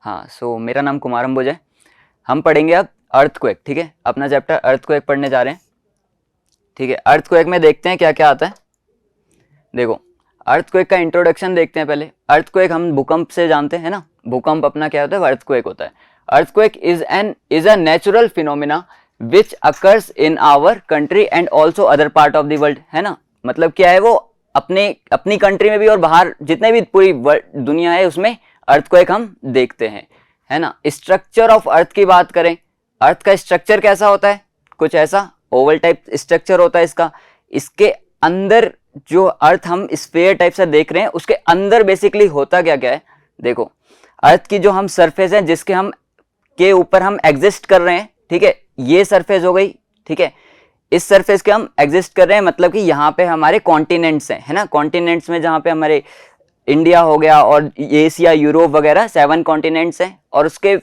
हाँ, सो मेरा नाम कुमार अंबुज है। हम पढ़ेंगे अब अर्थक्वेक, ठीक है। अपना चैप्टर अर्थक्वेक पढ़ने जा रहे हैं, ठीक है। अर्थक्वेक में देखते हैं क्या क्या आता है। देखो, अर्थक्वेक का इंट्रोडक्शन देखते हैं पहले। अर्थक्वेक हम भूकंप से जानते हैं ना, भूकंप अपना क्या होता है, अर्थक्वेक होता है। Earthquake is a natural phenomena which occurs in our country and also other part of the world, है ना। मतलब क्या है, वो अपनी कंट्री में भी और बाहर जितने भी पूरी दुनिया है उसमें अर्थक्वेक हम देखते हैं, है ना। स्ट्रक्चर ऑफ अर्थ की बात करें, अर्थ का स्ट्रक्चर कैसा होता है, कुछ ऐसा ओवल टाइप स्ट्रक्चर होता है इसका। इसके अंदर जो अर्थ हम स्फीयर टाइप से देख रहे हैं, उसके अंदर बेसिकली होता क्या क्या है। देखो, अर्थ की जो हम सरफेस है जिसके हम के ऊपर हम एग्जिस्ट कर रहे हैं, ठीक है, ये सरफेस हो गई, ठीक है। इस सरफेस के हम एग्जिस्ट कर रहे हैं, मतलब कि यहाँ पे हमारे कॉन्टिनेंट्स हैं, है ना। कॉन्टिनेंट्स में जहाँ पे हमारे इंडिया हो गया और एशिया, यूरोप वगैरह 7 कॉन्टिनेंट्स हैं। और उसके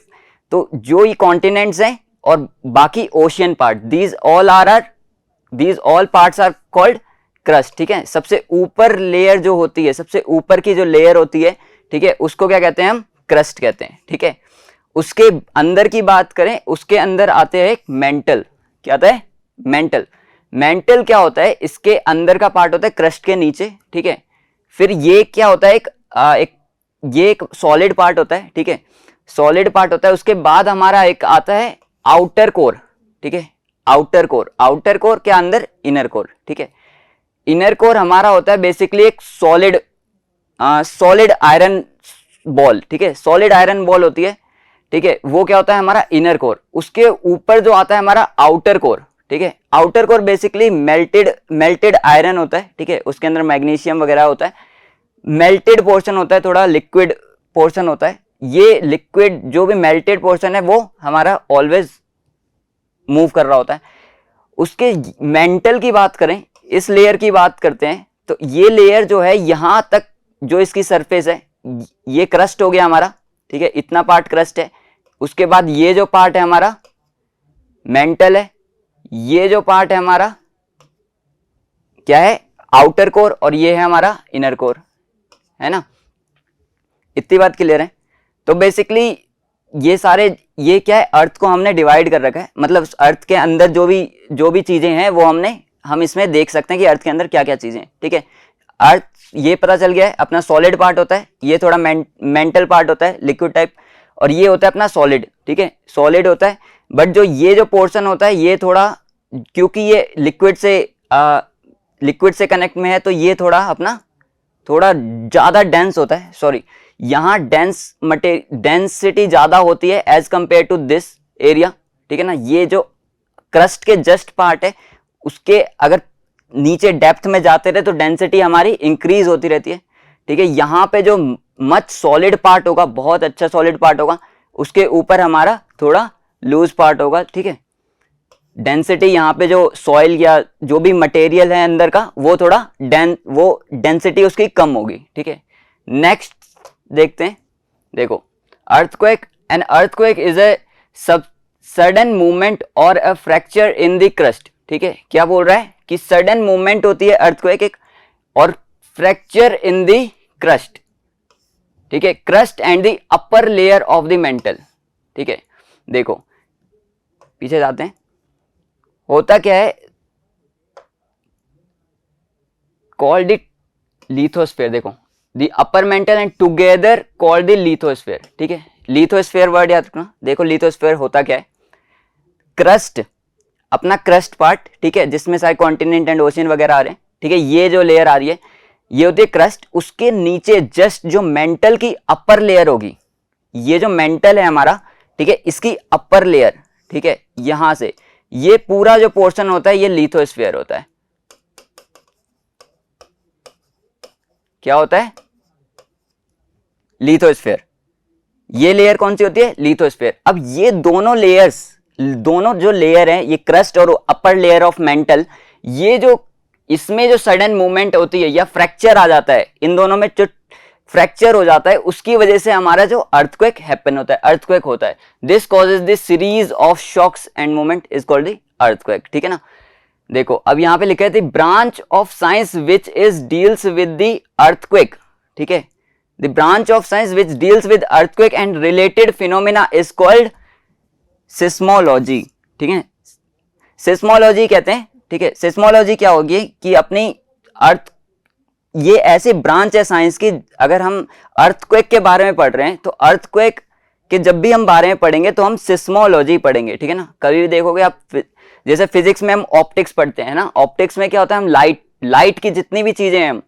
तो जो ये कॉन्टिनेंट्स हैं और बाकी ocean part, these all parts are called crust, ठीक है। सबसे ऊपर लेयर जो होती है, सबसे ऊपर की जो लेयर होती है, ठीक है, उसको क्या कहते हैं हम, क्रस्ट कहते हैं, ठीक है। उसके अंदर की बात करें, उसके अंदर आते हैं एक मेंटल, क्या आता है, मेंटल। मेंटल क्या होता है, इसके अंदर का पार्ट होता है क्रस्ट के नीचे, ठीक है। फिर ये क्या होता है, एक सॉलिड पार्ट होता है, ठीक है, सॉलिड पार्ट होता है। उसके बाद हमारा एक आता है आउटर कोर, ठीक है, आउटर कोर के अंदर इनर कोर, ठीक है। इनर कोर हमारा होता है बेसिकली एक सॉलिड आयरन बॉल, ठीक है, सॉलिड आयरन बॉल होती है, ठीक है। वो क्या होता है हमारा इनर कोर। उसके ऊपर जो आता है हमारा आउटर कोर, ठीक है। Outer core basically melted iron होता है, ठीक है। उसके अंदर मैग्नीशियम वगैरह होता है, मेल्टेड पोर्शन होता है, थोड़ा लिक्विड पोर्शन होता है। ये लिक्विड जो भी मेल्टेड पोर्शन है वो हमारा ऑलवेज मूव कर रहा होता है। उसके मेंटल की बात करें, इस लेयर की बात करते हैं, तो ये लेयर जो है यहां तक जो इसकी सरफेस है, ये क्रस्ट हो गया हमारा, ठीक है, इतना पार्ट क्रस्ट है। उसके बाद ये जो पार्ट है हमारा मेंटल है, ये जो पार्ट है हमारा क्या है, आउटर कोर, और ये है हमारा इनर कोर, है ना। इतनी बात क्लियर है। तो बेसिकली ये सारे, ये क्या है, अर्थ को हमने डिवाइड कर रखा है। मतलब अर्थ के अंदर जो भी चीजें हैं वो हम इसमें देख सकते हैं कि अर्थ के अंदर क्या क्या चीजें हैं, ठीक है। अर्थ ये पता चल गया है, अपना सॉलिड पार्ट होता है, ये थोड़ा मेंटल पार्ट होता है लिक्विड टाइप, और ये होता है अपना सॉलिड, ठीक है, सॉलिड होता है। बट जो ये जो पोर्शन होता है ये थोड़ा, क्योंकि ये लिक्विड से कनेक्ट में है, तो ये थोड़ा ज्यादा डेंस होता है। सॉरी, यहाँ डेंसिटी ज्यादा होती है as compare to this area, ठीक है ना। ये जो क्रस्ट के जस्ट पार्ट है, उसके अगर नीचे डेप्थ में जाते रहे तो डेंसिटी हमारी इंक्रीज होती रहती है, ठीक है। यहाँ पे जो मच सॉलिड पार्ट होगा, बहुत अच्छा सॉलिड पार्ट होगा, उसके ऊपर हमारा थोड़ा लूज पार्ट होगा, ठीक है। डेंसिटी यहाँ पे जो सॉइल या जो भी मटेरियल है अंदर का, वो थोड़ा डेंसिटी उसकी कम होगी, ठीक है। नेक्स्ट देखते हैं। देखो, an earthquake is a sudden movement or a fracture in the crust, ठीक है। क्या बोल रहा है कि सडन मूवमेंट होती है अर्थक्वेक एक, और फ्रैक्चर इन द क्रस्ट, ठीक है, crust and the upper layer of the mental, ठीक है। देखो, पीछे जाते हैं। होता क्या है, कॉल्ड द लिथोस्फीयर। देखो, the upper mantle and together called the lithosphere, ठीक है। लिथोस्फीयर वर्ड याद रखना। देखो, लिथोस्फीयर होता क्या है, क्रस्ट, अपना क्रस्ट पार्ट, ठीक है, जिसमें सारे कॉन्टिनेंट एंड ओशियन वगैरह आ रहे हैं, ठीक है। ये जो लेयर आ रही है ये होती है क्रस्ट। उसके नीचे जस्ट जो मेंटल की अपर लेयर होगी, ये जो मेंटल है हमारा, ठीक है, इसकी अपर लेयर, ठीक है, यहां से ये पूरा जो पोर्शन होता है ये लिथोस्फीयर होता है। क्या होता है, लिथोस्फीयर। ये लेयर कौन सी होती है, लिथोस्फीयर। अब ये दोनों जो लेयर है, ये क्रस्ट और अपर लेयर ऑफ मेंटल, ये जो इसमें जो सडन मूवमेंट होती है या फ्रैक्चर आ जाता है, इन दोनों में जो फ्रैक्चर हो जाता है, उसकी वजह से हमारा जो अर्थक्वेक हैपन होता है, अर्थक्वेक होता है। This causes this series of shocks and movement is called the earthquake, ठीक है ना। देखो, अब यहां पे लिखा है the branch of science which is deals with the earthquake, ठीक है। The branch of science which deals with earthquake and related phenomena is called seismology. ठीक है, सिस्मोलॉजी कहते हैं। ठीक है, सिस्मोलॉजी क्या होगी कि अपनी अर्थ, ये ऐसी ब्रांच है साइंस की, अगर हम अर्थक्वेक के बारे में पढ़ रहे हैं तो अर्थक्वेक के जब भी हम बारे में पढ़ेंगे तो हम सिस्मोलॉजी पढ़ेंगे। ठीक है ना, कभी भी देखोगे आप, जैसे फिजिक्स में हम ऑप्टिक्स पढ़ते हैं ना, ऑप्टिक्स में क्या होता है, हम लाइट की जितनी भी चीजें हैं,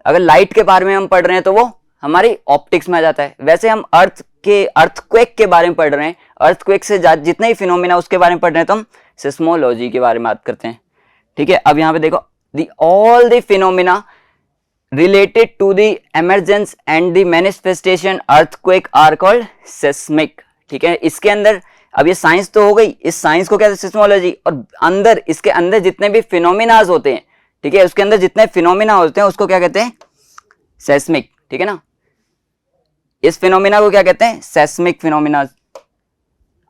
अगर लाइट के बारे में हम पढ़ रहे हैं तो वो हमारी ऑप्टिक्स में आ जाता है। वैसे हम अर्थक्वेक के बारे में पढ़ रहे हैं, अर्थक्वेक से जितने ही फिनोमिना उसके बारे में पढ़ रहे हैं तो हम सिस्मोलॉजी के बारे में बात करते हैं। ठीक है, अब यहाँ पे देखो, all the phenomena related to the emergence and the manifestation earthquake are called seismic। ठीक है, इसके अंदर अब ये साइंस तो हो गई, इस साइंस को कहते हैं सिस्मोलॉजी, और अंदर इसके अंदर जितने भी फिनोमिनाज होते हैं, ठीक है, उसके अंदर जितने फिनोमिना होते हैं उसको क्या कहते हैं, सेस्मिक। ठीक है ना, इस फिनोमिना को क्या कहते हैं, सेस्मिक फिनोमिना।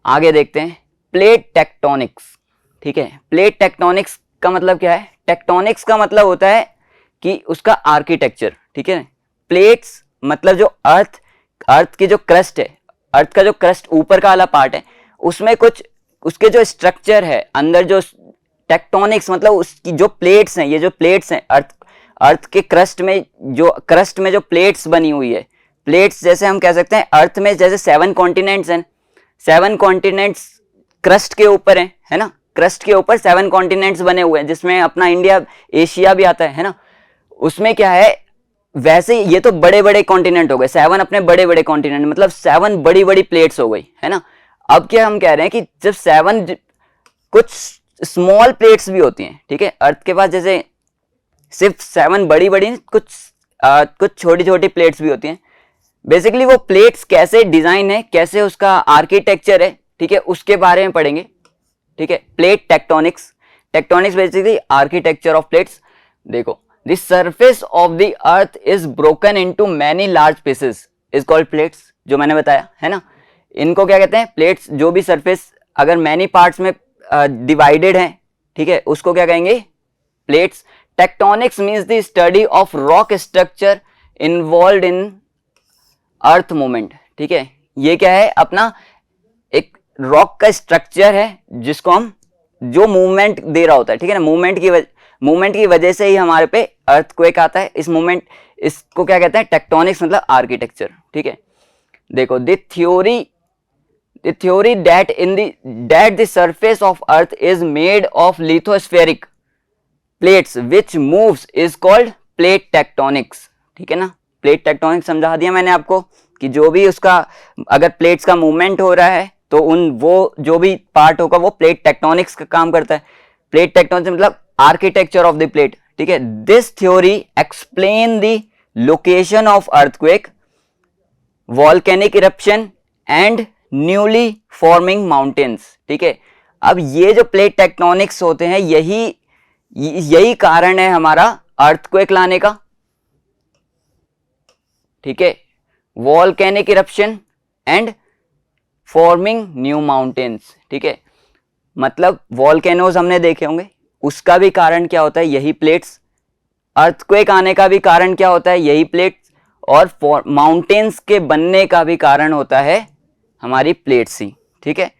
आगे देखते हैं प्लेट टेक्टोनिक्स। ठीक है, प्लेट टेक्टोनिक्स का मतलब क्या है, टेक्टोनिक्स का मतलब होता है कि उसका आर्किटेक्चर। ठीक है, प्लेट्स मतलब जो अर्थ की जो क्रस्ट है, अर्थ का जो क्रस्ट ऊपर का वाला पार्ट है, उसमें कुछ उसके जो स्ट्रक्चर है अंदर, जो टेक्टोनिक्स मतलब उसकी जो प्लेट्स हैं, ये जो प्लेट्स हैं अर्थ के क्रस्ट में जो प्लेट्स बनी हुई है, प्लेट्स जैसे हम कह सकते हैं अर्थ में जैसे 7 कॉन्टिनेंट्स हैं, 7 कॉन्टिनेंट्स क्रस्ट के ऊपर है ना, क्रस्ट के ऊपर 7 कॉन्टिनेंट्स बने हुए हैं, जिसमें अपना इंडिया, एशिया भी आता है ना। उसमें क्या है, वैसे ये तो बड़े बड़े कॉन्टिनेंट हो गए, 7 अपने बड़े बड़े कॉन्टिनेंट, मतलब 7 बड़ी बड़ी प्लेट्स हो गई, है ना। अब क्या हम कह रहे हैं कि जब 7 कुछ स्मॉल प्लेट्स भी होती हैं। ठीक है, अर्थ के पास जैसे सिर्फ 7 बड़ी बड़ी, कुछ छोटी छोटी प्लेट्स भी होती हैं। बेसिकली वो प्लेट्स कैसे डिजाइन है, कैसे उसका आर्किटेक्चर है, ठीक है, उसके बारे में पढ़ेंगे। ठीक है, plate tectonics basically architecture of plates. देखो, the surface of the earth is broken into many large pieces is called plates, जो मैंने बताया है ना। इनको क्या कहते हैं, प्लेट्स। जो भी सरफेस अगर मैनी पार्ट्स में डिवाइडेड है, ठीक है, उसको क्या कहेंगे, plates. Tectonics means the study of rock structure involve in earth movement. ठीक है, ये क्या है, अपना एक रॉक का स्ट्रक्चर है जिसको हम, जो मूवमेंट दे रहा होता है। ठीक है ना, मूवमेंट की वजह से ही हमारे पे अर्थक्वेक आता है। इस मूवमेंट, इसको क्या कहते हैं, टेक्टोनिक्स मतलब आर्किटेक्चर। ठीक है, देखो, the theory that the surface of earth is made of lithospheric plates which moves is called plate tectonics. ठीक है ना, प्लेट टेक्टोनिक्स समझा दिया मैंने आपको कि जो भी उसका, अगर प्लेट्स का मूवमेंट हो रहा है तो वो जो भी पार्ट होगा वो प्लेट टेक्टोनिक्स का काम करता है। प्लेट टेक्टोनिक्स मतलब आर्किटेक्चर ऑफ द प्लेट। ठीक है, this theory explain the location of earthquake, volcanic eruption and newly forming mountains. ठीक है, अब ये जो प्लेट टेक्टोनिक्स होते हैं, यही कारण है हमारा अर्थक्वेक लाने का। ठीक है, volcanic eruption and forming new mountains. ठीक है, मतलब वॉल्केनोज हमने देखे होंगे, उसका भी कारण क्या होता है, यही प्लेट्स। अर्थक्वेक आने का भी कारण क्या होता है, यही प्लेट्स। और माउंटेन्स के बनने का भी कारण होता है हमारी प्लेट्स ही। ठीक है,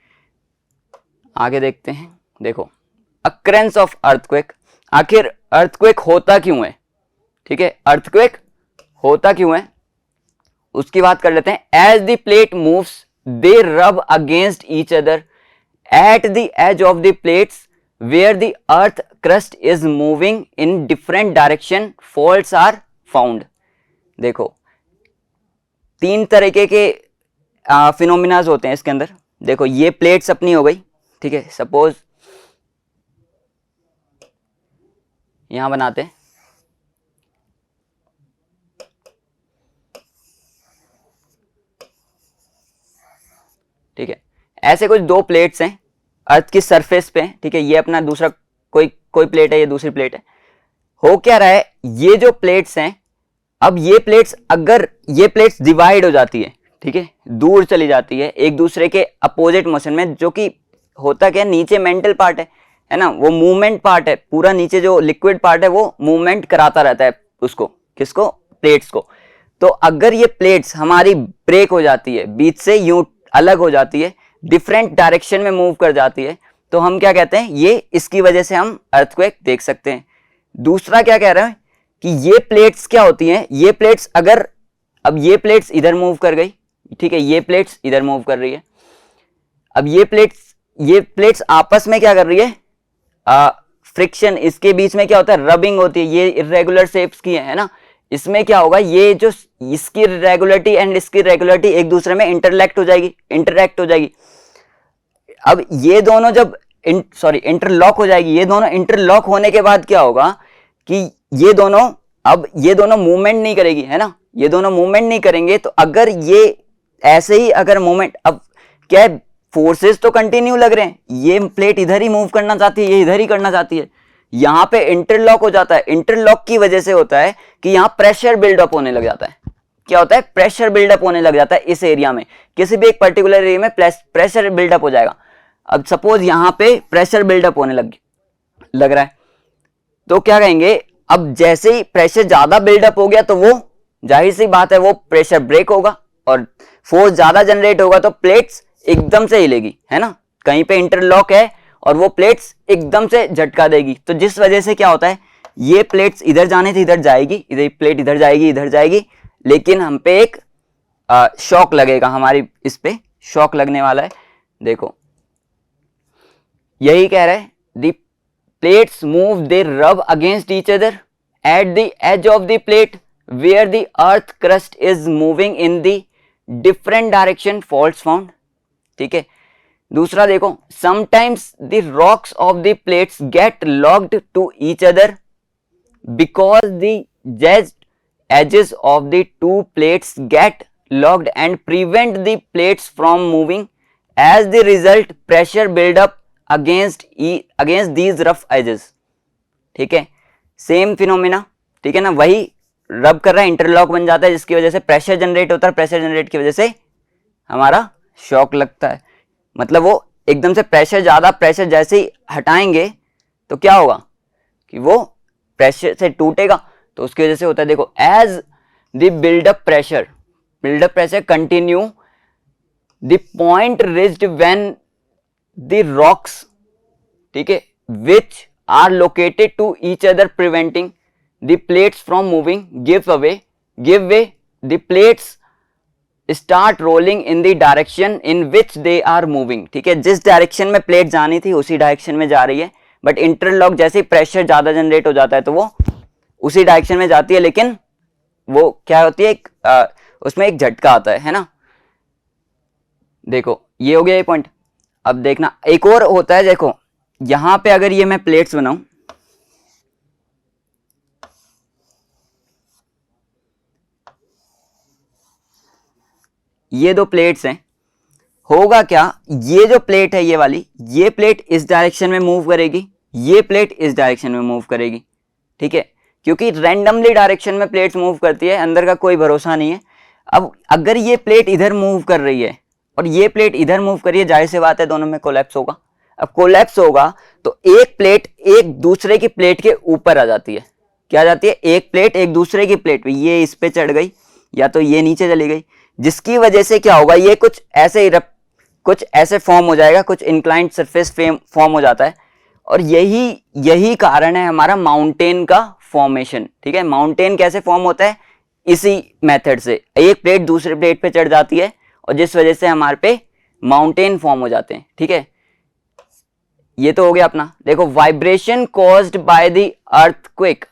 आगे देखते हैं। देखो, अक्रेंस ऑफ अर्थक्वेक, आखिर अर्थक्वेक होता क्यों है। ठीक है, अर्थक्वेक होता क्यों है उसकी बात कर लेते हैं। As the plate moves they rub against each other at the edge of the plates where the earth crust is moving in different direction, faults are found। देखो, 3 तरीके के फिनोमिनाज होते हैं इसके अंदर। देखो, ये प्लेट्स अपनी हो गई। ठीक है, सपोज यहां बनाते हैं। ठीक है, ऐसे कुछ 2 प्लेट्स हैं अर्थ की सरफेस पे। ठीक है, ये अपना दूसरा कोई प्लेट है, ये दूसरी प्लेट है। हो क्या रहा है, ये जो प्लेट्स हैं, अब ये प्लेट्स, अगर ये प्लेट्स डिवाइड हो जाती है, ठीक है, दूर चली जाती है एक दूसरे के अपोजिट मोशन में, जो कि होता क्या, नीचे मेंटल पार्ट है ना, वो मूवमेंट पार्ट है पूरा, नीचे जो लिक्विड पार्ट है वो मूवमेंट कराता रहता है उसको, किसको, प्लेट्स को। तो अगर ये प्लेट्स हमारी ब्रेक हो जाती है, बीच से यूं अलग हो जाती है, डिफरेंट डायरेक्शन में मूव कर जाती है, तो हम क्या कहते हैं, ये इसकी वजह से हम अर्थक्वेक देख सकते हैं। दूसरा क्या कह रहे हैं कि ये प्लेट्स क्या होती हैं, ये प्लेट्स अगर, अब ये प्लेट्स इधर मूव कर गई, ठीक है, ये प्लेट्स इधर मूव कर रही है, अब ये प्लेट्स आपस में क्या कर रही है, फ्रिक्शन, इसके बीच में क्या होता है, रबिंग होती है, ये इर्रेगुलर शेप्स की है ना, इसमें क्या होगा, ये जो इसकी रेगुलरिटी एंड इसकी रेगुलरिटी एक दूसरे में इंटरैक्ट हो जाएगी। अब ये दोनों जब इंटरलॉक हो जाएगी, ये दोनों इंटरलॉक होने के बाद क्या होगा कि ये दोनों मूवमेंट नहीं करेगी, है ना, ये दोनों मूवमेंट नहीं करेंगे। तो अगर ये ऐसे ही अगर मूवमेंट, अब क्या फोर्सेस तो कंटिन्यू लग रहे हैं, ये प्लेट इधर ही मूव करना चाहती है, ये इधर ही करना चाहती है, यहां पे इंटरलॉक हो जाता है। इंटरलॉक की वजह से होता है कि यहां प्रेशर बिल्डअप होने लग जाता है। क्या होता है, प्रेशर बिल्डअप होने लग जाता है इस एरिया में, किसी भी एक पर्टिकुलर एरिया में प्रेशर बिल्डअप हो जाएगा। अब सपोज यहां पे प्रेशर बिल्डअप होने लग रहा है, तो क्या कहेंगे, अब जैसे ही प्रेशर ज्यादा बिल्डअप हो गया तो वो जाहिर सी बात है वो प्रेशर ब्रेक होगा और फोर्स ज्यादा जनरेट होगा तो प्लेट्स एकदम से हिलेगी, है ना, कहीं पे इंटरलॉक है और वो प्लेट्स एकदम से झटका देगी। तो जिस वजह से क्या होता है, ये प्लेट्स इधर जाने से इधर जाएगी, इधर प्लेट इधर जाएगी, लेकिन हम पे एक शॉक लगेगा, हमारी इस पे शॉक लगने वाला है। देखो यही कह रहा है, the plates move, they rub against each other at the edge of the plate where the earth crust is moving in the different direction, faults found. ठीक है, दूसरा देखो, sometimes the rocks of the plates get locked to each other because the jagged edges of the two plates get locked and prevent the plates from moving. As the result, pressure build up against these rough edges. ठीक है, same phenomena, ठीक है ना, वही रब कर रहा है, इंटरलॉक बन जाता है, जिसकी वजह से प्रेशर जनरेट होता है, प्रेशर जनरेट की वजह से हमारा शॉक लगता है। मतलब वो एकदम से प्रेशर जैसे ही हटाएंगे तो क्या होगा कि वो प्रेशर से टूटेगा, तो उसकी वजह से होता है। देखो, as the buildup pressure continue the point reached when the rocks, ठीक है, which are located to each other preventing the plates from moving give way the plates start rolling in the direction in which they are moving. ठीक है, जिस direction में plate जानी थी उसी direction में जा रही है, बट इंटरलॉक जैसे ही प्रेशर ज्यादा जनरेट हो जाता है तो वो उसी डायरेक्शन में जाती है, लेकिन वो क्या होती है, उसमें एक झटका आता है ना। देखो ये हो गया ये पॉइंट। अब देखना एक और होता है, देखो यहां पे अगर ये मैं प्लेट्स बनाऊं, ये दो प्लेट्स हैं, होगा क्या, ये जो प्लेट है ये वाली, ये प्लेट इस डायरेक्शन में मूव करेगी, ये प्लेट इस डायरेक्शन में मूव करेगी। ठीक है, क्योंकि रैंडमली डायरेक्शन में प्लेट्स मूव करती है, अंदर का कोई भरोसा नहीं है। अब अगर ये प्लेट इधर मूव कर रही है और ये प्लेट इधर मूव कर रही है, जाहिर सी बात है दोनों में कोलैप्स होगा। अब कोलैप्स होगा तो एक प्लेट एक दूसरे की प्लेट के ऊपर आ जाती है। क्या आ जाती है, एक प्लेट एक दूसरे की प्लेट पे, ये इस पे चढ़ गई या तो ये नीचे चली गई, जिसकी वजह से क्या होगा, ये कुछ ऐसे फॉर्म हो जाएगा, कुछ इंक्लाइंड सरफेस फॉर्म हो जाता है। और यही कारण है हमारा माउंटेन का फॉर्मेशन। ठीक है, माउंटेन कैसे फॉर्म होता है, इसी मेथड से, एक प्लेट दूसरे प्लेट पे चढ़ जाती है और जिस वजह से हमारे पे माउंटेन फॉर्म हो जाते हैं। ठीक है, ये तो हो गया अपना। देखो, vibration caused by the earthquake,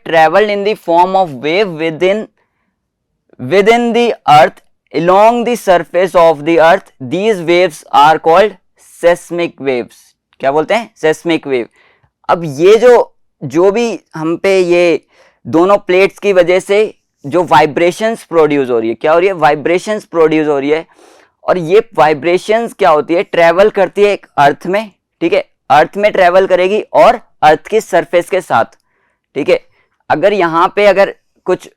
travel in the form of wave with in the earth along the surface of the earth. These waves are called seismic waves. क्या बोलते हैं, seismic wave। अब ये जो भी हम पे ये दोनों प्लेट्स की वजह से जो वाइब्रेशंस प्रोड्यूस हो रही है, क्या हो रही है, वाइब्रेशंस प्रोड्यूस हो रही है, और ये वाइब्रेशंस क्या होती है, ट्रेवल करती है एक अर्थ में। ठीक है, अर्थ में ट्रेवल करेगी और अर्थ की सरफेस के साथ। ठीक है, अगर यहाँ पे अगर कुछ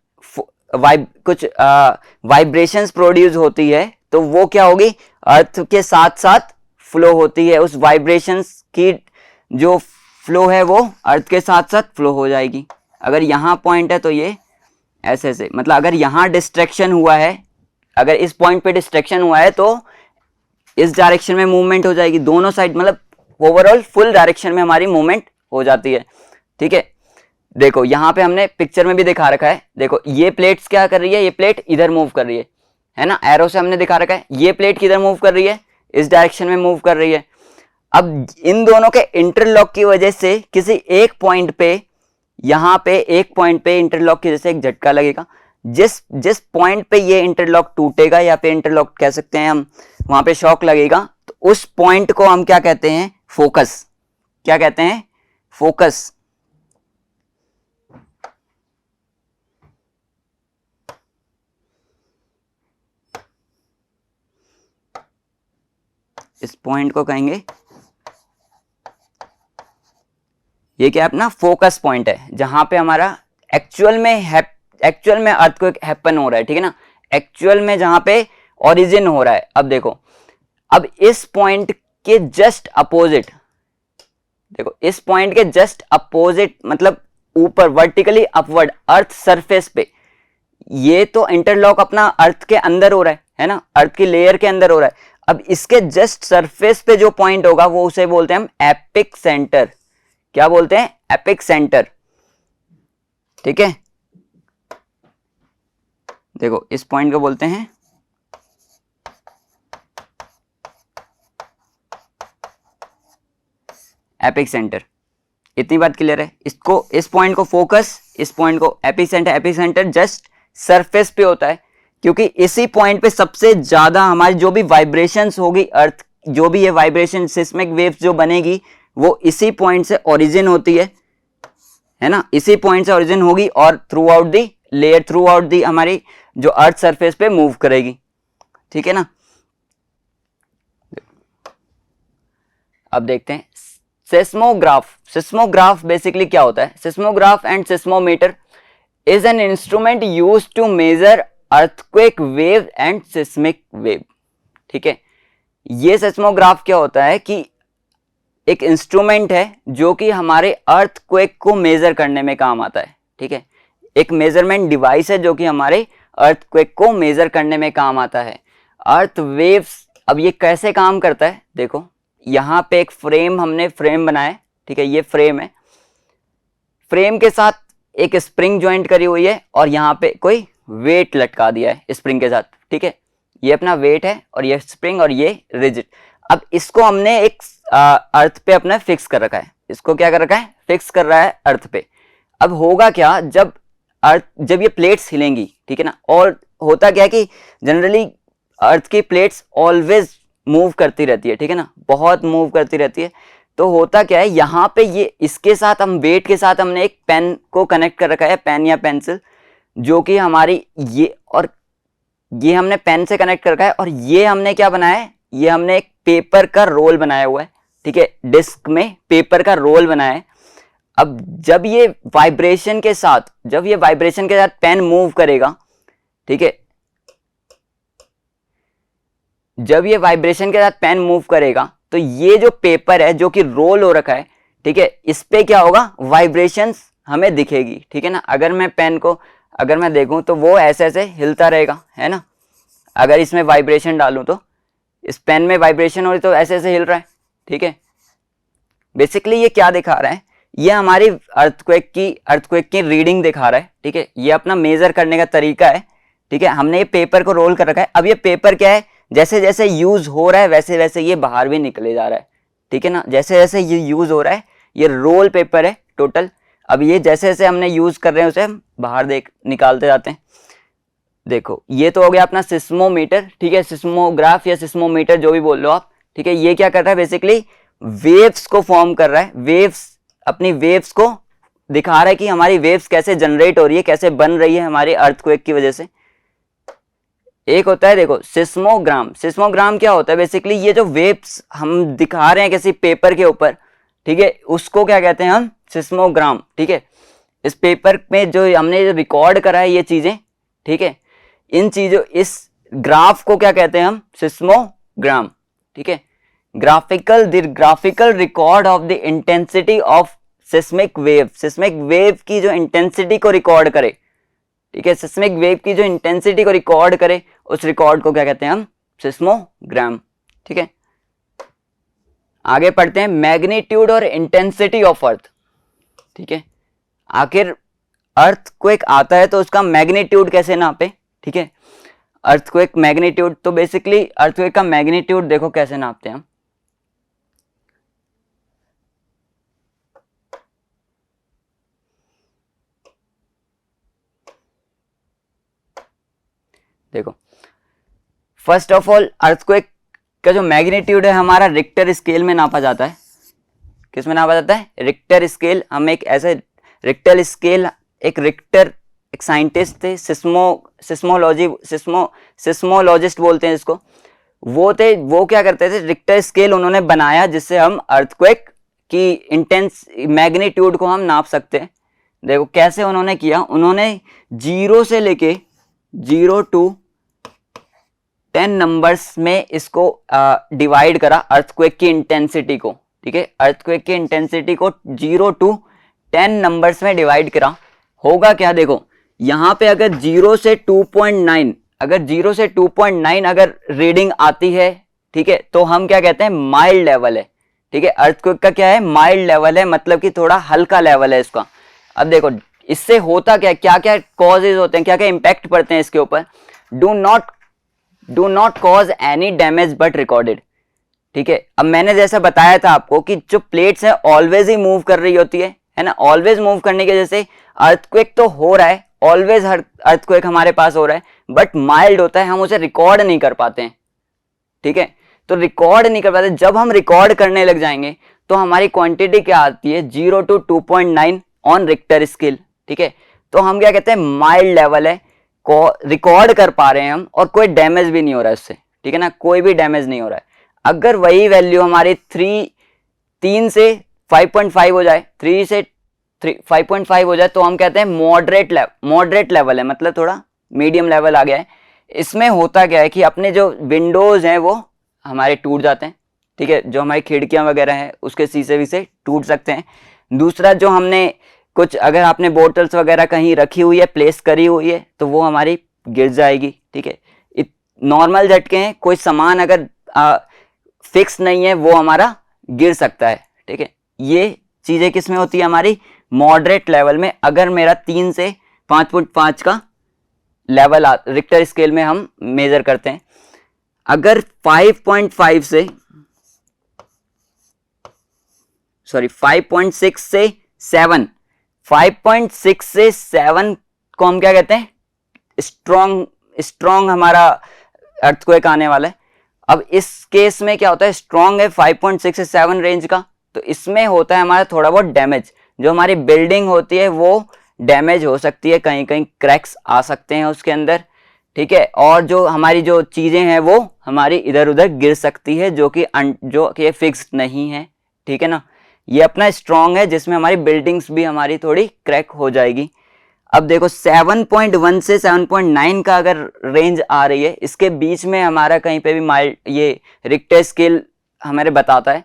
वाइब्रेशंस प्रोड्यूस होती है तो वो क्या होगी, अर्थ के साथ साथ फ्लो होती है, उस वाइब्रेशंस की जो फ्लो है वो अर्थ के साथ साथ फ्लो हो जाएगी। अगर यहाँ पॉइंट है तो ये ऐसे ऐसे, मतलब अगर यहाँ डिस्ट्रैक्शन हुआ है, अगर इस पॉइंट पे डिस्ट्रैक्शन हुआ है तो इस डायरेक्शन में मूवमेंट हो जाएगी, दोनों साइड मतलब ओवरऑल फुल डायरेक्शन में हमारी मूवमेंट हो जाती है। ठीक है, देखो यहाँ पे हमने पिक्चर में भी दिखा रखा है, देखो ये प्लेट्स क्या कर रही है, ये प्लेट इधर मूव कर रही है ना, एरो से हमने दिखा रखा है। ये प्लेट किधर मूव कर रही है, इस डायरेक्शन में मूव कर रही है। अब इन दोनों के इंटरलॉक की वजह से किसी एक पॉइंट पे, यहाँ पे एक पॉइंट पे इंटरलॉक की वजह से एक झटका लगेगा। जिस पॉइंट पे ये इंटरलॉक टूटेगा या फिर इंटरलॉक कह सकते हैं हम, वहां पे शॉक लगेगा, तो उस पॉइंट को हम क्या कहते हैं, फोकस। क्या कहते हैं, फोकस। इस पॉइंट को कहेंगे, ये क्या अपना फोकस पॉइंट है, जहां पे हमारा एक्चुअल में अर्थक्वेक हैपन हो रहा है। ठीक है ना, एक्चुअल में जहां पे ओरिजिन हो रहा है। अब देखो, अब इस पॉइंट के जस्ट अपोजिट, देखो इस पॉइंट के जस्ट अपोजिट मतलब ऊपर वर्टिकली अपवर्ड अर्थ सरफेस पे, ये तो इंटरलॉक अपना अर्थ के अंदर हो रहा है ना, अर्थ की लेयर के अंदर हो रहा है। अब इसके जस्ट सरफेस पे जो पॉइंट होगा वो उसे बोलते हैं हम एपिक सेंटर। क्या बोलते हैं, एपिक सेंटर। ठीक है, देखो इस पॉइंट को बोलते हैं एपिक सेंटर। इतनी बात क्लियर है। इसको, इस पॉइंट को फोकस, इस पॉइंट को epic centre. Epic centre just surface पे होता है, क्योंकि इसी पॉइंट पे सबसे ज्यादा हमारी जो भी वाइब्रेशंस होगी, अर्थ जो भी ये वाइब्रेशन सिस्मिक वेव्स जो बनेगी वो इसी पॉइंट से ओरिजिन होती है ना, इसी पॉइंट से ओरिजिन होगी और through out the layer, through out the हमारी जो अर्थ सरफेस पे मूव करेगी। ठीक है ना, अब देखते हैं सेस्मोग्राफ। सेस्मोग्राफ बेसिकली क्या होता है, seismograph and seismometer is an instrument used to measure earthquake wave and seismic wave. ठीक है, ये सेस्मोग्राफ क्या होता है कि एक इंस्ट्रूमेंट है जो कि हमारे अर्थक्वेक को मेजर करने में काम आता है। ठीक है, एक मेजरमेंट डिवाइस है जो कि हमारे अर्थक्वेक को मेजर करने में काम आता है। अर्थ वेव्स, अब ये कैसे काम करता है, देखो यहाँ पे एक फ्रेम, हमने फ्रेम बनाया है। ठीक है, ये फ्रेम है, फ्रेम के साथ एक स्प्रिंग ज्वाइंट करी हुई है और यहाँ पे कोई वेट लटका दिया है स्प्रिंग के साथ। ठीक है, ये अपना वेट है और ये स्प्रिंग और ये रिजिड। अब इसको हमने एक अर्थ पे अपना फिक्स कर रखा है, इसको क्या कर रखा है, फिक्स कर रहा है अर्थ पे। अब होगा क्या, जब ये प्लेट्स हिलेंगी, ठीक है ना, और होता क्या है कि जनरली अर्थ की प्लेट्स ऑलवेज मूव करती रहती है। ठीक है ना, बहुत मूव करती रहती है। तो होता क्या है, यहाँ पे ये इसके साथ हम वेट के साथ हमने एक पेन को कनेक्ट कर रखा है, पेन या पेंसिल, जो कि हमारी ये, और ये हमने पेन से कनेक्ट कर रखा है, और ये हमने क्या बनाया है, ये हमने एक पेपर का रोल बनाया हुआ है। ठीक है, डिस्क में पेपर का रोल बनाया है। अब जब ये वाइब्रेशन के साथ पेन मूव करेगा, ठीक है, जब ये वाइब्रेशन के साथ पेन मूव करेगा तो ये जो पेपर है जो कि रोल हो रखा है, ठीक है, इस पे क्या होगा, वाइब्रेशंस हमें दिखेगी। ठीक है ना, अगर मैं पेन को अगर मैं देखूं तो वो ऐसे ऐसे हिलता रहेगा, है ना। अगर इसमें वाइब्रेशन डालूं तो इस पेन में वाइब्रेशन हो रही तो ऐसे ऐसे हिल रहा है। ठीक है, बेसिकली ये क्या दिखा रहा है, ये हमारी अर्थक्वेक की रीडिंग दिखा रहा है। ठीक है, ये अपना मेजर करने का तरीका है। ठीक है, हमने ये पेपर को रोल कर रखा है। अब ये पेपर क्या है, जैसे जैसे यूज हो रहा है वैसे वैसे ये बाहर भी निकले जा रहा है। ठीक है ना, जैसे जैसे ये यूज हो रहा है, ये रोल पेपर है टोटल। अब ये जैसे जैसे हमने यूज कर रहे हैं उसे हम बाहर निकालते जाते हैं। देखो ये तो हो गया अपना सिस्मोमीटर। ठीक है, सिस्मोग्राफ या सिस्मोमीटर जो भी बोल लो आप। ठीक है, ये क्या कर रहा है, बेसिकली वेव्स को फॉर्म कर रहा है। अपनी वेव्स को दिखा रहा है कि हमारी वेव्स कैसे जनरेट हो रही है, कैसे बन रही है हमारे अर्थक्वेक की वजह से। एक होता है देखो सिस्मोग्राम। सिस्मोग्राम क्या होता है, बेसिकली ये जो वेव्स हम दिखा रहे हैं किसी पेपर के ऊपर, ठीक है, उसको क्या कहते हैं हम, सिस्मोग्राम। ठीक है, इस पेपर में जो हमने रिकॉर्ड करा है ये चीजें, ठीक है, इन चीजों, इस ग्राफ को क्या कहते हैं हम, सिस्मोग्राम। ठीक है, graphical record of the intensity of seismic wave की जो इंटेंसिटी को रिकॉर्ड करे, ठीक है, सिस्मिक वेव की जो इंटेंसिटी को रिकॉर्ड करे, उस रिकॉर्ड को क्या कहते हैं हम, सिस्मोग्राम, ठीक है। आगे पढ़ते हैं मैग्नीट्यूड और इंटेंसिटी ऑफ अर्थ, ठीक है। आखिर अर्थक्वेक आता है तो उसका मैग्नीट्यूड कैसे नापे, ठीक है। अर्थक्वेक मैग्नीट्यूड, तो बेसिकली अर्थक्वेक का मैग्नीट्यूड देखो कैसे नापते हैं हम। देखो फर्स्ट ऑफ ऑल अर्थक्वेक का जो मैग्नीट्यूड है हमारा रिक्टर स्केल में नापा जाता है। किस में नापा जाता है, रिक्टर स्केल। हम एक ऐसे रिक्टर स्केल, एक साइंटिस्ट थे, सिस्मोलॉजिस्ट बोलते हैं इसको, वो क्या करते थे, रिक्टर स्केल उन्होंने बनाया जिससे हम अर्थक्वेक की इंटेंस मैग्नीट्यूड को हम नाप सकते हैं। देखो कैसे उन्होंने किया, उन्होंने 0 से लेके 0 to 10 नंबर्स में इसको डिवाइड करा अर्थक्वेक की इंटेंसिटी को, ठीक है। अर्थक्वेक की इंटेंसिटी को 0 to 10 नंबर्स में डिवाइड करा। होगा क्या, देखो यहाँ पे अगर 0 से 2.9 अगर रीडिंग आती है, ठीक है, तो हम क्या कहते हैं, माइल्ड लेवल है, ठीक है। अर्थक्वेक का क्या है, माइल्ड लेवल है, मतलब कि थोड़ा हल्का लेवल है इसका। अब देखो इससे होता क्या, क्या क्या कॉजेज होते हैं, क्या क्या इंपैक्ट पड़ते हैं इसके ऊपर। Do not cause any damage but recorded, ठीक है। अब मैंने जैसा बताया था आपको कि जो प्लेट्स है ऑलवेज ही मूव कर रही होती है ना, ऑलवेज मूव करने की वजह से अर्थक्वेक तो हो रहा है, ऑलवेज अर्थक्वेक हमारे पास हो रहा है, बट माइल्ड होता है, हम उसे रिकॉर्ड नहीं कर पाते हैं, ठीक है। तो रिकॉर्ड नहीं कर पाते, जब हम रिकॉर्ड करने लग जाएंगे तो हमारी क्वांटिटी क्या आती है, 0 to 2.9 ऑन रिक्टर स्केल, ठीक है। तो हम क्या कहते हैं, माइल्ड लेवल है, रिकॉर्ड कर पा रहे हैं हम, और कोई डैमेज भी नहीं हो रहा है उससे, ठीक है ना, कोई भी डैमेज नहीं हो रहा है। अगर वही वैल्यू हमारी 3 से 5.5 हो जाए, 3 से 5.5 हो जाए, तो हम कहते हैं मॉडरेट लेवल है, मतलब थोड़ा मीडियम लेवल आ गया है। इसमें होता क्या है कि अपने जो विंडोज हैं वो हमारे टूट जाते हैं, ठीक है, जो हमारी खिड़कियां वगैरह हैं उसके शीशे विशे टूट सकते हैं। दूसरा, जो हमने कुछ, अगर आपने बोटल्स वगैरह कहीं रखी हुई है, प्लेस करी हुई है, तो वो हमारी गिर जाएगी, ठीक है। नॉर्मल झटके हैं, कोई सामान अगर फिक्स नहीं है वो हमारा गिर सकता है, ठीक है। ये चीजें किस में होती है, हमारी मॉडरेट लेवल में। अगर मेरा 3 से 5.5 का लेवल रिक्टर स्केल में हम मेजर करते हैं, अगर 5.6 से 7 को हम क्या कहते हैं, स्ट्रॉन्ग हमारा अर्थक्वेक आने वाला है। अब इस केस में क्या होता है, स्ट्रॉन्ग है 5.6 से 7 रेंज का, तो इसमें होता है हमारा थोड़ा बहुत डैमेज, जो हमारी बिल्डिंग होती है वो डैमेज हो सकती है, कहीं कहीं क्रैक्स आ सकते हैं उसके अंदर, ठीक है। और जो हमारी जो चीजें हैं वो हमारी इधर उधर गिर सकती है, जो कि फिक्स्ड नहीं है, ठीक है ना। ये अपना स्ट्रॉन्ग है जिसमें हमारी बिल्डिंग्स भी हमारी थोड़ी क्रैक हो जाएगी। अब देखो 7.1 से 7.9 का अगर रेंज आ रही है, इसके बीच में हमारा कहीं पे भी माइल्ड, ये रिक्टर स्केल हमारे बताता है,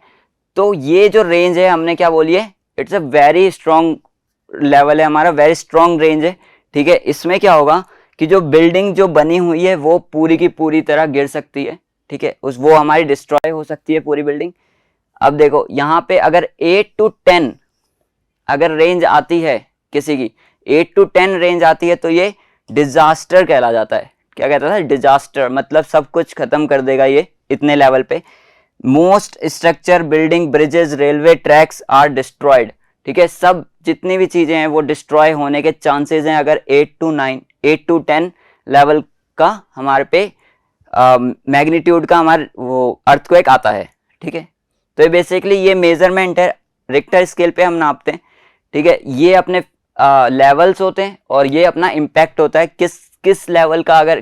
तो ये जो रेंज है हमने क्या बोली है, it's a very strong level है हमारा, वेरी स्ट्रॉन्ग रेंज है, ठीक है। इसमें क्या होगा कि जो बिल्डिंग जो बनी हुई है वो पूरी की पूरी तरह गिर सकती है, ठीक है, वो हमारी डिस्ट्रॉय हो सकती है पूरी बिल्डिंग। अब देखो यहाँ पे अगर 8 to 10 अगर रेंज आती है किसी की, 8 to 10 रेंज आती है, तो ये डिजास्टर कहला जाता है। क्या कहता था, डिजास्टर, मतलब सब कुछ खत्म कर देगा ये इतने लेवल पे। Most structure, building, bridges, railway tracks are destroyed, ठीक है, सब जितनी भी चीजें हैं वो डिस्ट्रॉय होने के चांसेस हैं अगर 8 to 10 लेवल का हमारे पे मैग्नीट्यूड का हमारे वो अर्थक्वेक आता है, ठीक है। तो ये बेसिकली ये मेजरमेंट है, रिक्टर स्केल पे हम नापते हैं, ठीक है। ये अपने लेवल्स होते हैं और ये अपना इम्पैक्ट होता है, किस लेवल का, अगर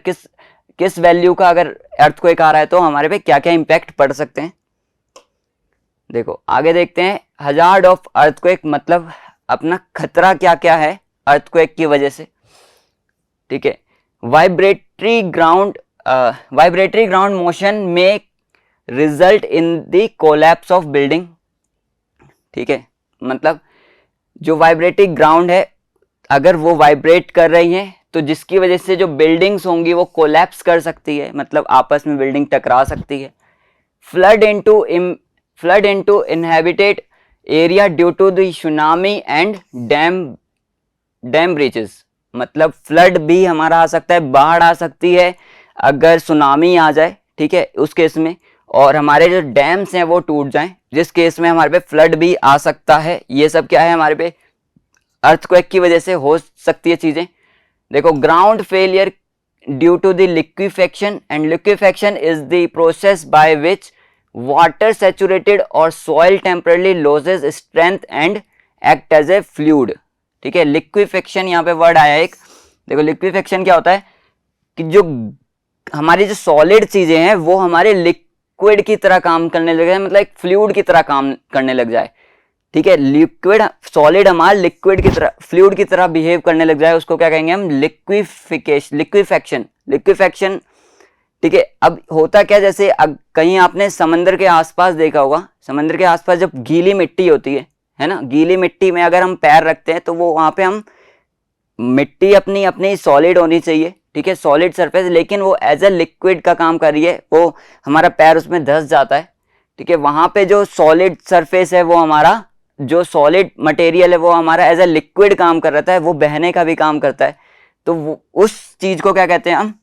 किस वैल्यू का अगर अर्थक्वेक आ रहा है तो हमारे पे क्या क्या इम्पैक्ट पड़ सकते हैं। देखो आगे देखते हैं, हजार्ड ऑफ अर्थक्वेक, मतलब अपना खतरा क्या क्या है अर्थक्वेक की वजह से, ठीक है। वाइब्रेटरी ग्राउंड मोशन में result in the collapse of building, ठीक है, मतलब जो वाइब्रेटिंग ग्राउंड है अगर वो वाइब्रेट कर रही हैं तो जिसकी वजह से जो बिल्डिंग्स होंगी वो कोलैप्स कर सकती है, मतलब आपस में बिल्डिंग टकरा सकती है। Flood into inhabited area due to the tsunami and dam breaches, मतलब फ्लड भी हमारा आ सकता है, बाढ़ आ सकती है अगर सुनामी आ जाए, ठीक है, उस केस में, और हमारे जो डैम्स हैं वो टूट जाएं, जिस केस में हमारे पे फ्लड भी आ सकता है। ये सब क्या है, हमारे पे अर्थक्वेक की वजह से हो सकती है चीजें। देखो, ground failure due to the liquefaction, and liquefaction is the process by which water saturated और soil temporarily loses strength and act as a fluid, ठीक है। लिक्विफेक्शन यहाँ पे वर्ड आया एक, देखो लिक्विफेक्शन क्या होता है कि जो हमारी जो सॉलिड चीजें हैं वो हमारे लिक्विड की तरह काम करने लग जाए, मतलब एक फ्लूइड की तरह काम करने लग जाए, ठीक है। लिक्विड सॉलिड हमारा लिक्विड की तरह फ्लूइड की तरह बिहेव करने लग जाए, उसको क्या कहेंगे हम, लिक्विफेक्शन, ठीक है। अब होता क्या, जैसे कहीं आपने समंदर के आसपास देखा होगा, समंदर के आसपास जब गीली मिट्टी होती है ना, गीली मिट्टी में अगर हम पैर रखते हैं तो वो वहां पे हम मिट्टी अपनी अपनी सॉलिड होनी चाहिए, ठीक है, सॉलिड सरफेस, लेकिन वो एज ए लिक्विड का काम कर रही है, वो हमारा पैर उसमें धंस जाता है, ठीक है। वहां पे जो सॉलिड सरफेस है वो हमारा, जो सॉलिड मटेरियल है वो हमारा एज ए लिक्विड काम कर रहा है, वो बहने का भी काम करता है, तो उस चीज को क्या कहते हैं हम,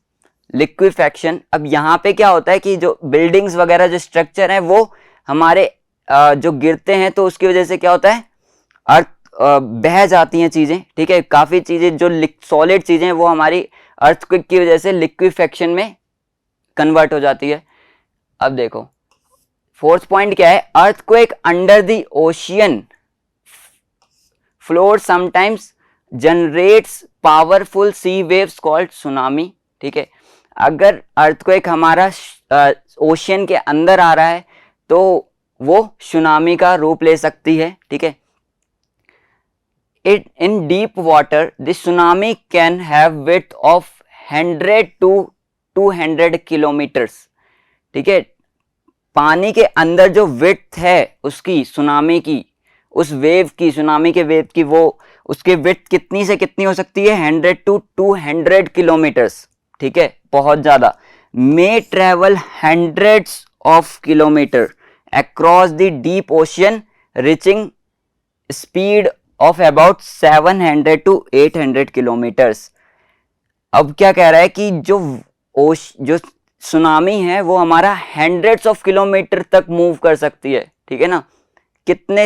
लिक्विफेक्शन। अब यहाँ पे क्या होता है कि जो बिल्डिंग्स वगैरह जो स्ट्रक्चर है वो हमारे जो गिरते हैं तो उसकी वजह से क्या होता है, अर्थ बह जाती हैं चीजें, ठीक है। काफी चीजें जो सॉलिड चीजें हैं वो हमारी अर्थक्वेक की वजह से लिक्विफेक्शन में कन्वर्ट हो जाती है। अब देखो फोर्थ पॉइंट क्या है, earthquake under the ocean floor sometimes generates powerful sea waves called tsunami, ठीक है। अगर अर्थक्वेक हमारा ओशियन के अंदर आ रहा है तो वो सुनामी का रूप ले सकती है, ठीक है। In deep water, the tsunami can have width of 100 to 200 kilometers, ठीक है। पानी के अंदर जो विड्थ है उसकी सुनामी की, उस वेव की, सुनामी के वेव की, वो उसकी विड्थ कितनी से कितनी हो सकती है, 100 to 200 किलोमीटर्स, ठीक है, बहुत ज्यादा। May travel hundreds of kilometer across the deep ocean reaching speed of about 700 to 800 kilometers. अब क्या कह रहा है कि जो सुनामी है वो हमारा हंड्रेड्स ऑफ किलोमीटर तक मूव कर सकती है, ठीक है ना, कितने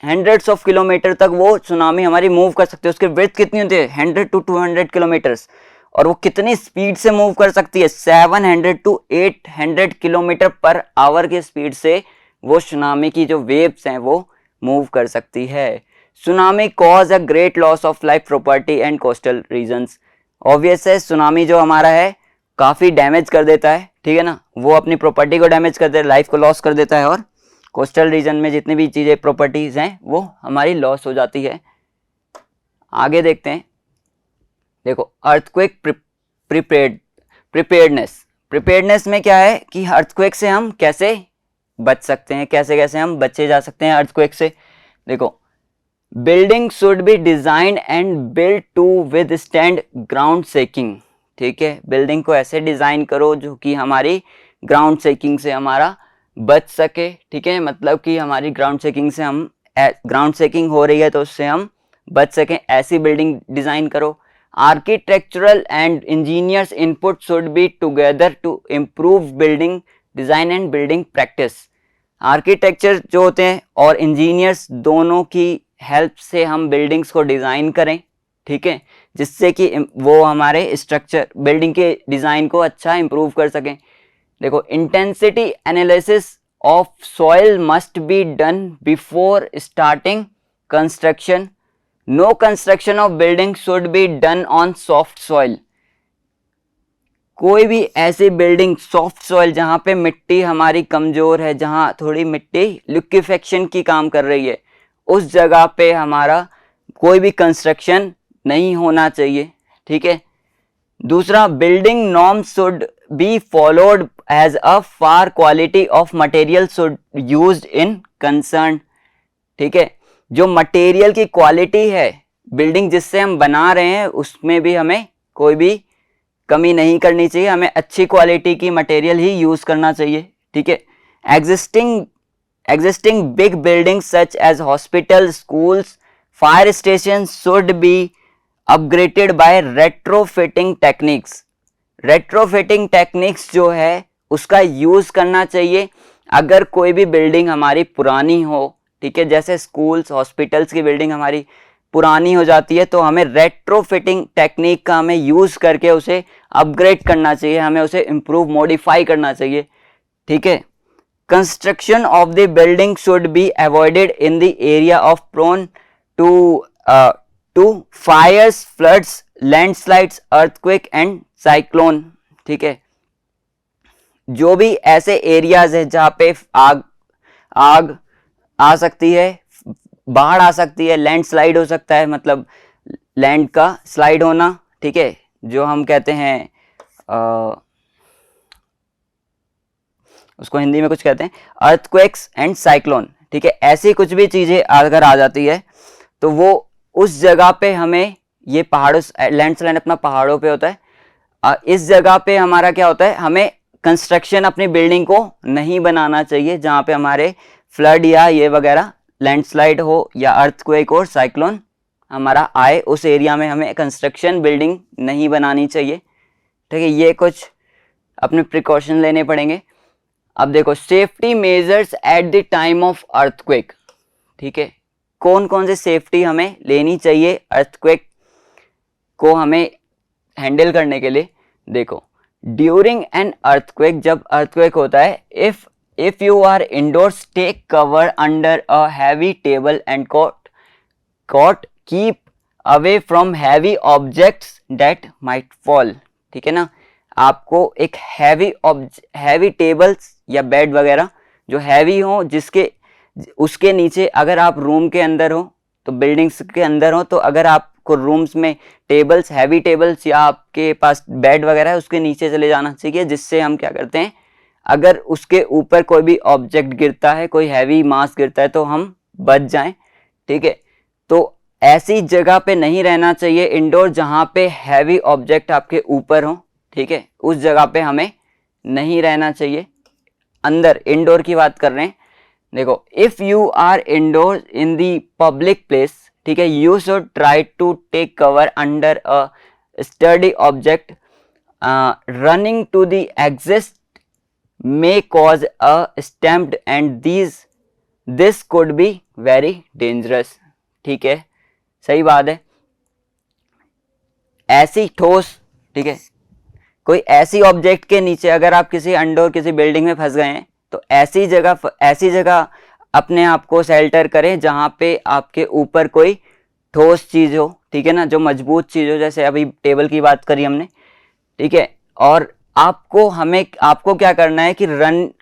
हंड्रेड्स ऑफ किलोमीटर तक वो सुनामी हमारी मूव कर सकती है। उसकी विड्थ कितनी होती है, 100 to 200 किलोमीटर्स, और वो कितनी स्पीड से मूव कर सकती है, 700 to 800 किलोमीटर पर आवर की स्पीड से वो सुनामी की जो वेव्स हैं वो मूव कर सकती है। Tsunami cause a great loss of life, property and coastal regions. Obvious है, सुनामी जो हमारा है काफी डैमेज कर देता है, ठीक है ना, वो अपनी प्रॉपर्टी को डैमेज कर देता है, लाइफ को लॉस कर देता है, और कोस्टल रीजन में जितनी भी चीजें प्रॉपर्टीज हैं वो हमारी लॉस हो जाती है। आगे देखते हैं, देखो अर्थक्वेक प्रिपेयर्डनेस में क्या है कि अर्थक्वेक से हम कैसे बच सकते हैं, कैसे कैसे हम बचे जा सकते हैं अर्थक्वेक से। देखो, building should be design and build to withstand ground shaking, ठीक है। बिल्डिंग को ऐसे डिजाइन करो जो कि हमारी ग्राउंड शेकिंग से हमारा बच सके, ठीक है, मतलब कि हमारी ग्राउंड शेकिंग से हम, ग्राउंड शेकिंग हो रही है तो उससे हम बच सकें, ऐसी बिल्डिंग डिजाइन करो। Architectural and engineers input should be together to improve building design and building practice. Architecture जो होते हैं और इंजीनियर्स दोनों की हेल्प से हम बिल्डिंग्स को डिजाइन करें, ठीक है, जिससे कि वो हमारे स्ट्रक्चर बिल्डिंग के डिजाइन को अच्छा इंप्रूव कर सकें। देखो, intensity analysis of soil must be done before starting construction. No construction of building should be done on soft soil. कोई भी ऐसी बिल्डिंग सॉफ्ट सॉइल जहां पे मिट्टी हमारी कमजोर है, जहां थोड़ी मिट्टी लिक्विफेक्शन की काम कर रही है, उस जगह पे हमारा कोई भी कंस्ट्रक्शन नहीं होना चाहिए, ठीक है। दूसरा, building norms should be followed as a far quality of material should used in concern, ठीक है। जो मटेरियल की क्वालिटी है बिल्डिंग जिससे हम बना रहे हैं उसमें भी हमें कोई भी कमी नहीं करनी चाहिए, हमें अच्छी क्वालिटी की मटेरियल ही यूज करना चाहिए, ठीक है। Existing big buildings such as hospital, schools, fire station should be upgraded by retrofitting techniques. Retrofitting techniques जो है उसका यूज करना चाहिए। अगर कोई भी बिल्डिंग हमारी पुरानी हो, ठीक है, जैसे स्कूल्स, हॉस्पिटल्स की बिल्डिंग हमारी पुरानी हो जाती है तो हमें रेट्रोफिटिंग टेक्निक का हमें यूज करके उसे अपग्रेड करना चाहिए, हमें उसे इम्प्रूव, मॉडिफाई करना चाहिए, ठीक है। Construction of the building should be avoided in the area of prone to fires, floods, landslides, earthquake and cyclone, ठीक है। जो भी ऐसे एरियाज है जहां पे आग आ सकती है, बाढ़ आ सकती है, लैंडस्लाइड हो सकता है, मतलब लैंड का स्लाइड होना, ठीक है, जो हम कहते हैं उसको हिंदी में कुछ कहते हैं अर्थक्वेक्स एंड साइक्लोन, ठीक है। ऐसी कुछ भी चीजें अगर आ जाती है तो वो उस जगह पे हमें, ये पहाड़ों, लैंडस्लाइड अपना पहाड़ों पे होता है, इस जगह पे हमारा क्या होता है, हमें कंस्ट्रक्शन अपनी बिल्डिंग को नहीं बनाना चाहिए जहां पे हमारे फ्लड या ये वगैरह लैंडस्लाइड हो या अर्थक्वेक और साइक्लोन हमारा आए, उस एरिया में हमें कंस्ट्रक्शन बिल्डिंग नहीं बनानी चाहिए, ठीक है। ये कुछ अपने प्रिकॉशन लेने पड़ेंगे। अब देखो safety measures at the time of earthquake, ठीक है, कौन कौन से सेफ्टी हमें लेनी चाहिए अर्थक्वेक को हमें हैंडल करने के लिए। देखो ड्यूरिंग एन अर्थक्वेक, जब अर्थक्वेक होता है, if you are indoors take cover under a heavy table and cot keep away from heavy objects that might fall, ठीक है ना। आपको एक हैवी टेबल्स या बेड वगैरह जो हैवी हो, जिसके उसके नीचे अगर आप रूम के अंदर हो तो बिल्डिंग्स के अंदर हो तो अगर आपको रूम्स में टेबल्स, हैवी टेबल्स या आपके पास बेड वगैरह है उसके नीचे चले जाना चाहिए, जिससे हम क्या करते हैं, अगर उसके ऊपर कोई भी ऑब्जेक्ट गिरता है, कोई हैवी मास गिरता है तो हम बच जाएं, ठीक है। तो ऐसी जगह पे नहीं रहना चाहिए इंडोर जहां पे हैवी ऑब्जेक्ट आपके ऊपर हो, ठीक है, उस जगह पे हमें नहीं रहना चाहिए। अंदर इंडोर की बात कर रहे हैं। देखो if you are indoor in the public place, ठीक है, you should try to take cover under a study object, running to the exist may cause a stamped and this could be very dangerous, ठीक है, सही बात है। ऐसी ठोस, ठीक है, कोई ऐसी ऑब्जेक्ट के नीचे अगर आप किसी इंडोर किसी बिल्डिंग में फंस गए हैं तो ऐसी जगह अपने आप को शेल्टर करें जहां पे आपके ऊपर कोई ठोस चीज हो, ठीक है ना, जो मजबूत चीज हो, जैसे अभी टेबल की बात करी हमने, ठीक है। और आपको क्या करना है कि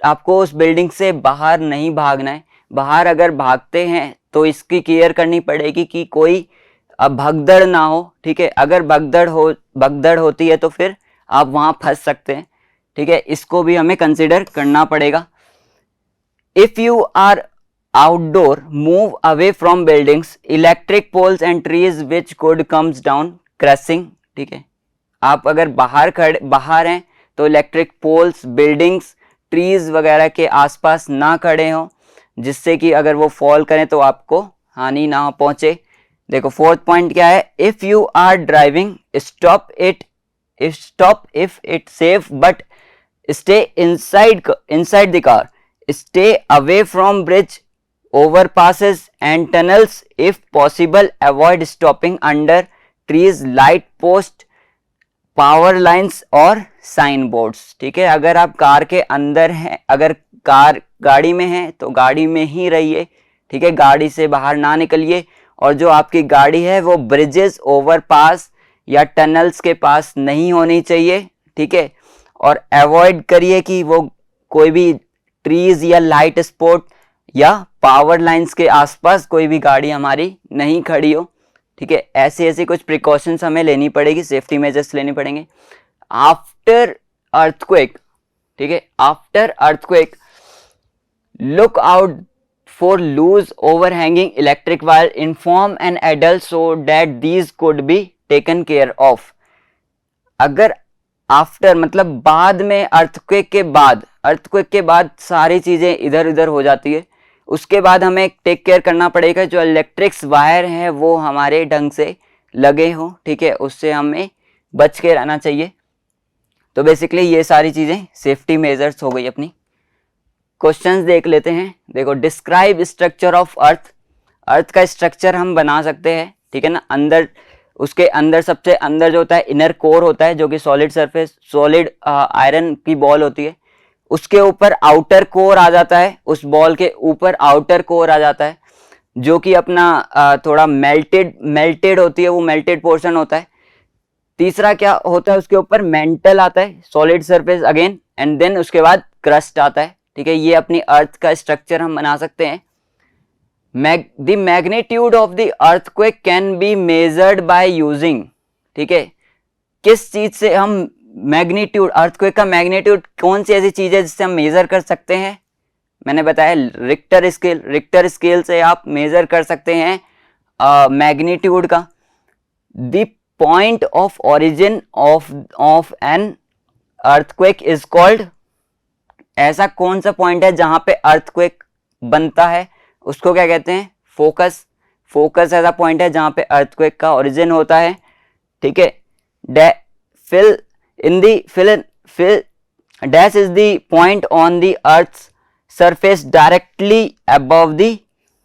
आपको उस बिल्डिंग से बाहर नहीं भागना है। बाहर अगर भागते हैं तो इसकी केयर करनी पड़ेगी कि कोई भगदड़ ना हो, ठीक है। अगर भगदड़ होती है तो फिर आप वहां फंस सकते हैं, ठीक है, इसको भी हमें कंसिडर करना पड़ेगा। If you are outdoor move away from buildings, electric poles and trees which could comes down crushing, ठीक है। आप अगर बाहर हैं तो इलेक्ट्रिक पोल्स, बिल्डिंग्स, ट्रीज वगैरह के आसपास ना खड़े हों, जिससे कि अगर वो फॉल करें तो आपको हानि ना पहुंचे। देखो फोर्थ पॉइंट क्या है, if you are driving stop if it safe but stay inside the car, stay away from bridge, overpasses and tunnels, if possible avoid stopping under trees, light post, power lines और sign boards, ठीक है। अगर आप car के अंदर हैं, अगर गाड़ी में हैं तो गाड़ी में ही रहिए, ठीक है, गाड़ी से बाहर ना निकलिए। और जो आपकी गाड़ी है वो ब्रिजेस, ओवरपास या टनल्स के पास नहीं होनी चाहिए, ठीक है। और अवॉइड करिए कि वो कोई भी ट्रीज या लाइट स्पॉट या पावर लाइंस के आसपास कोई भी गाड़ी हमारी नहीं खड़ी हो, ठीक है। ऐसी कुछ प्रिकॉशंस हमें लेनी पड़ेगी, सेफ्टी मेजर्स लेने पड़ेंगे। आफ्टर अर्थक्वेक, ठीक है, after earthquake look out for loose overhanging electric wire, inform an adult so that these could be taken care of. अगर आफ्टर मतलब बाद में अर्थक्वेक के बाद सारी चीजें इधर उधर हो जाती है, उसके बाद हमें टेक केयर करना पड़ेगा जो इलेक्ट्रिक्स वायर है वो हमारे ढंग से लगे हो, ठीक है, उससे हमें बच के रहना चाहिए। तो बेसिकली ये सारी चीजें सेफ्टी मेजर्स हो गई अपनी। क्वेश्चंस देख लेते हैं। देखो, डिस्क्राइब स्ट्रक्चर ऑफ अर्थ। अर्थ का स्ट्रक्चर हम बना सकते हैं, ठीक है ना। अंदर, उसके अंदर सबसे अंदर जो होता है इनर कोर होता है जो कि सॉलिड सरफेस, सॉलिड आयरन की बॉल होती है। उसके ऊपर आउटर कोर आ जाता है, उस बॉल के ऊपर आउटर कोर आ जाता है जो कि अपना थोड़ा मेल्टेड होती है, वो मेल्टेड पोर्शन होता है। तीसरा क्या होता है, उसके ऊपर मेंटल आता है, solid surface again, and then उसके बाद क्रस्ट आता है, ठीक है। ये अपनी अर्थ का स्ट्रक्चर हम बना सकते हैं। The magnitude of the earthquake can be measured by using, ठीक है। किस चीज से हम मैग्नीट्यूड, अर्थक्वेक का मैग्नीट्यूड कौन सी ऐसी चीज है जिससे हम मेजर कर सकते हैं? मैंने बताया रिक्टर स्केल। रिक्टर स्केल से आप मेजर कर सकते हैं मैग्नीट्यूड का। The point of origin of N earthquake is called, ऐसा कौन सा पॉइंट है जहां पे अर्थक्वेक बनता है, उसको क्या कहते हैं? फोकस। फोकस ऐसा पॉइंट है जहां पे अर्थक्वेक का ओरिजिन होता है, ठीक है। Dash is the point on the earth surface directly above the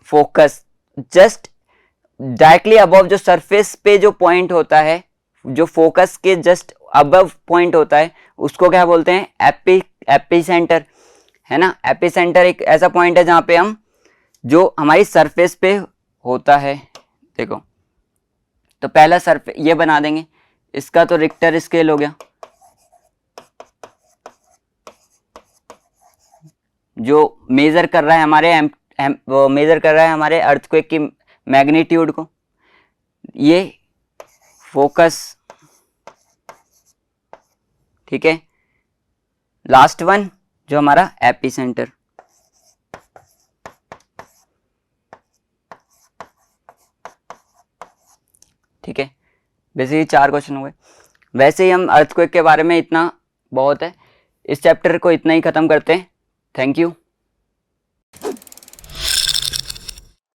focus. Just directly above जो सरफेस पे जो पॉइंट होता है, जो फोकस के जस्ट अबव पॉइंट होता है, उसको क्या बोलते हैं? एपी सेंटर, है ना। एपी सेंटर एक ऐसा पॉइंट है जहां पे हम, जो हमारी सरफेस पे होता है। देखो, तो पहला सरफेस ये बना देंगे, इसका तो रिक्टर स्केल हो गया, जो मेजर कर रहा है हमारे अर्थक्वेक की मैग्नीट्यूड को। ये फोकस, ठीक है। लास्ट वन जो हमारा एपी सेंटर। ठीक है, बेसिकली 4 क्वेश्चन हुए। वैसे ही हम अर्थक्वेक के बारे में इतना बहुत है, इस चैप्टर को इतना ही खत्म करते हैं। Thank you.